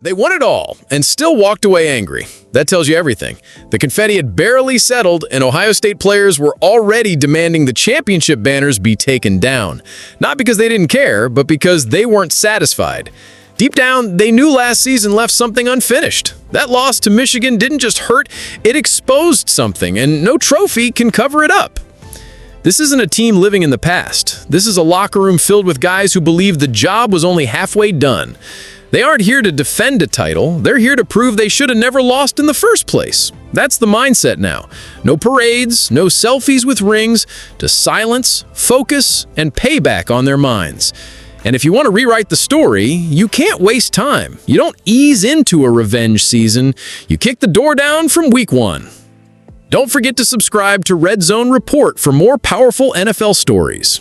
They won it all and still walked away angry. That tells you everything. The confetti had barely settled, and Ohio State players were already demanding the championship banners be taken down. Not because they didn't care, but because they weren't satisfied. Deep down, they knew last season left something unfinished. That loss to Michigan didn't just hurt, it exposed something, and no trophy can cover it up. This isn't a team living in the past. This is a locker room filled with guys who believe the job was only halfway done. They aren't here to defend a title. They're here to prove they should have never lost in the first place. That's the mindset now. No parades, no selfies with rings, just silence, focus, and payback on their minds. And if you want to rewrite the story, you can't waste time. You don't ease into a revenge season. You kick the door down from week 1. Don't forget to subscribe to Red Zone Report for more powerful NFL stories.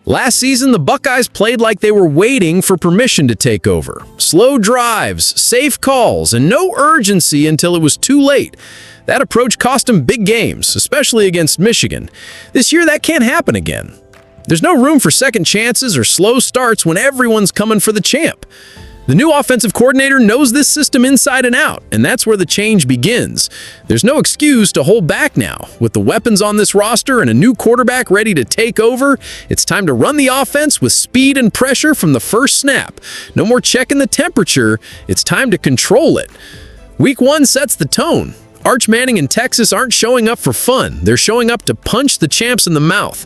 Last season, the Buckeyes played like they were waiting for permission to take over. Slow drives, safe calls, and no urgency until it was too late. That approach cost them big games, especially against Michigan. This year, that can't happen again. There's no room for second chances or slow starts when everyone's coming for the champ. The new offensive coordinator knows this system inside and out, and that's where the change begins. There's no excuse to hold back now. With the weapons on this roster and a new quarterback ready to take over, it's time to run the offense with speed and pressure from the first snap. No more checking the temperature, it's time to control it. Week 1 sets the tone. Arch Manning and Texas aren't showing up for fun. They're showing up to punch the champs in the mouth.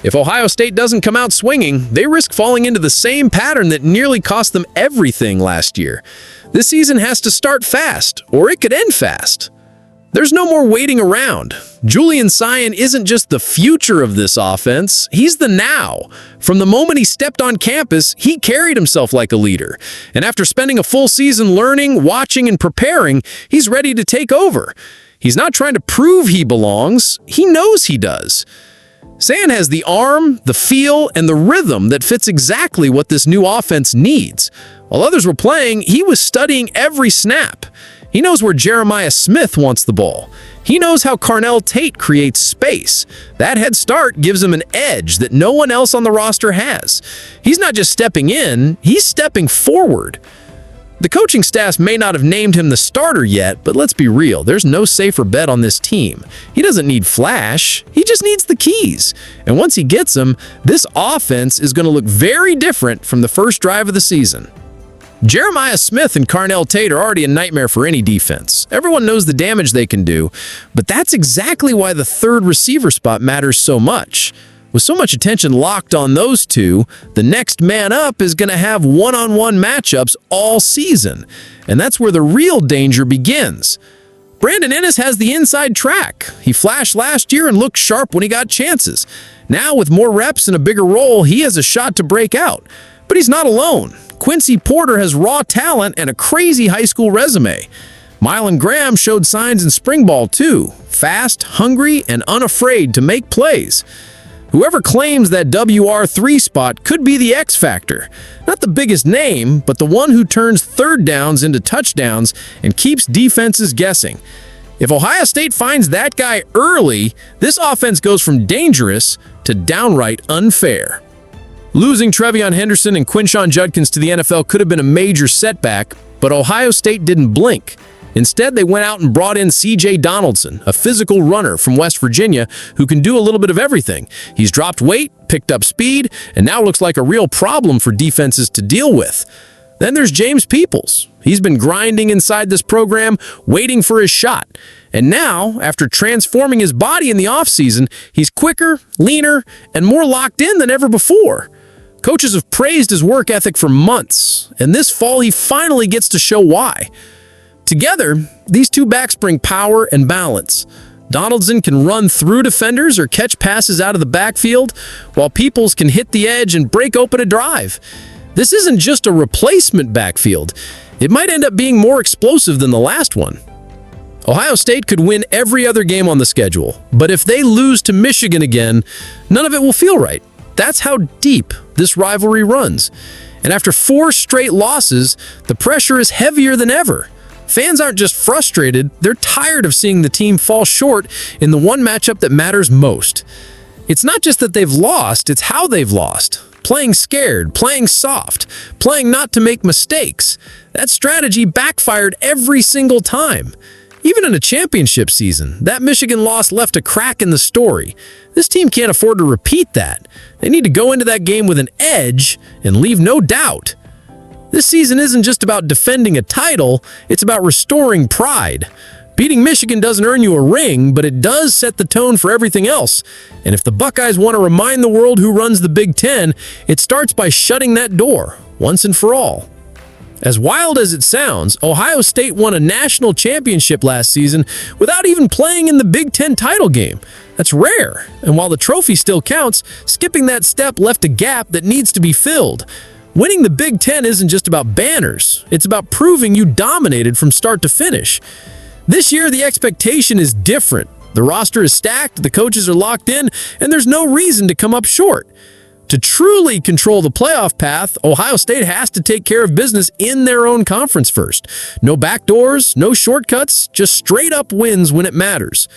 If Ohio State doesn't come out swinging, they risk falling into the same pattern that nearly cost them everything last year. This season has to start fast, or it could end fast. There's no more waiting around. Julian Sayin isn't just the future of this offense, he's the now. From the moment he stepped on campus, he carried himself like a leader. And after spending a full season learning, watching, and preparing, he's ready to take over. He's not trying to prove he belongs, he knows he does. Sayin has the arm, the feel, and the rhythm that fits exactly what this new offense needs. While others were playing, he was studying every snap. He knows where Jeramiah Smith wants the ball. He knows how Carnell Tate creates space. That head start gives him an edge that no one else on the roster has. He's not just stepping in, he's stepping forward. The coaching staff may not have named him the starter yet, but let's be real, there's no safer bet on this team. He doesn't need flash, he just needs the keys. And once he gets them, this offense is going to look very different from the first drive of the season. Jeramiah Smith and Carnell Tate are already a nightmare for any defense. Everyone knows the damage they can do, but that's exactly why the third receiver spot matters so much. With so much attention locked on those two, the next man up is going to have one-on-one matchups all season, and that's where the real danger begins. Brandon Ennis has the inside track. He flashed last year and looked sharp when he got chances. Now, with more reps and a bigger role, he has a shot to break out. But he's not alone. Quincy Porter has raw talent and a crazy high school resume. Mylan Graham showed signs in spring ball too, fast, hungry, and unafraid to make plays. Whoever claims that WR3 spot could be the X factor. Not the biggest name, but the one who turns third downs into touchdowns and keeps defenses guessing. If Ohio State finds that guy early, this offense goes from dangerous to downright unfair. Losing Trevion Henderson and Quinshon Judkins to the NFL could have been a major setback, but Ohio State didn't blink. Instead, they went out and brought in C.J. Donaldson, a physical runner from West Virginia who can do a little bit of everything. He's dropped weight, picked up speed, and now looks like a real problem for defenses to deal with. Then there's James Peoples. He's been grinding inside this program, waiting for his shot. And now, after transforming his body in the offseason, he's quicker, leaner, and more locked in than ever before. Coaches have praised his work ethic for months, and this fall he finally gets to show why. Together, these two backs bring power and balance. Donaldson can run through defenders or catch passes out of the backfield, while Peoples can hit the edge and break open a drive. This isn't just a replacement backfield. It might end up being more explosive than the last one. Ohio State could win every other game on the schedule, but if they lose to Michigan again, none of it will feel right. That's how deep this rivalry runs. And after 4 straight losses, the pressure is heavier than ever. Fans aren't just frustrated, they're tired of seeing the team fall short in the one matchup that matters most. It's not just that they've lost, it's how they've lost. playing scared, playing soft, playing not to make mistakes. That strategy backfired every single time. Even in a championship season, that Michigan loss left a crack in the story. This team can't afford to repeat that. They need to go into that game with an edge and leave no doubt. This season isn't just about defending a title, it's about restoring pride. Beating Michigan doesn't earn you a ring, but it does set the tone for everything else. And if the Buckeyes want to remind the world who runs the Big Ten, it starts by shutting that door, once and for all. As wild as it sounds, Ohio State won a national championship last season without even playing in the Big Ten title game. That's rare, and while the trophy still counts, skipping that step left a gap that needs to be filled. Winning the Big Ten isn't just about banners, it's about proving you dominated from start to finish. This year, the expectation is different. The roster is stacked, the coaches are locked in, and there's no reason to come up short. To truly control the playoff path, Ohio State has to take care of business in their own conference first. No backdoors, no shortcuts, just straight-up wins when it matters.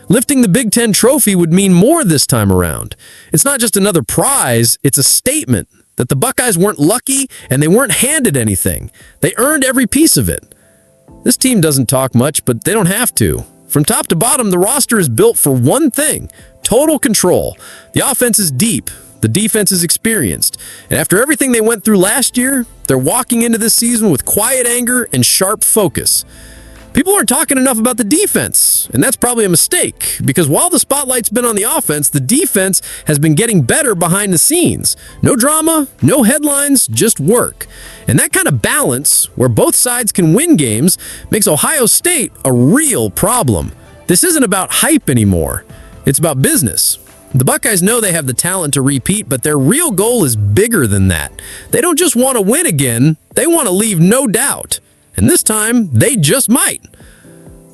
Lifting the Big Ten trophy would mean more this time around. It's not just another prize, it's a statement that the Buckeyes weren't lucky and they weren't handed anything. They earned every piece of it. This team doesn't talk much, but they don't have to. From top to bottom, the roster is built for one thing: total control. The offense is deep. The defense is experienced. And after everything they went through last year, they're walking into this season with quiet anger and sharp focus. People aren't talking enough about the defense, and that's probably a mistake, because while the spotlight's been on the offense, the defense has been getting better behind the scenes. No drama, no headlines, just work. And that kind of balance, where both sides can win games, makes Ohio State a real problem. This isn't about hype anymore. It's about business. The Buckeyes know they have the talent to repeat, but their real goal is bigger than that. They don't just want to win again, they want to leave no doubt. And this time, they just might.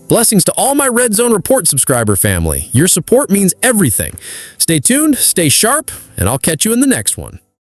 Blessings to all my Red Zone Report subscriber family. Your support means everything. Stay tuned, stay sharp, and I'll catch you in the next one.